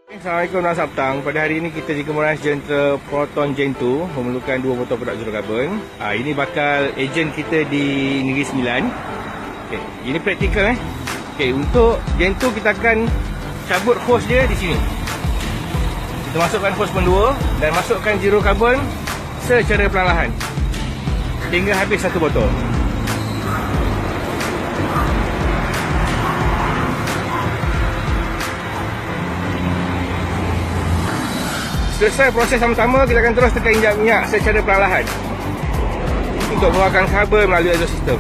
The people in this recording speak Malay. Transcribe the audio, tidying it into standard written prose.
Assalamualaikum dan selamat petang. Pada hari ini kita di Kemuran Sejahtera Proton Gen 2 memerlukan 2 botol produk zero-carbon. Ini bakal ejen kita di Negeri Sembilan. Okay, ini praktikal Okay, untuk Gen 2 kita akan cabut hose dia di sini. Kita masukkan hose pendua dan masukkan zero-carbon secara perlahan-lahan hingga habis 1 botol. Selesai proses pertama, kita akan terus tekan injak minyak secara perlahan untuk mengeluarkan karbon melalui exhaust system.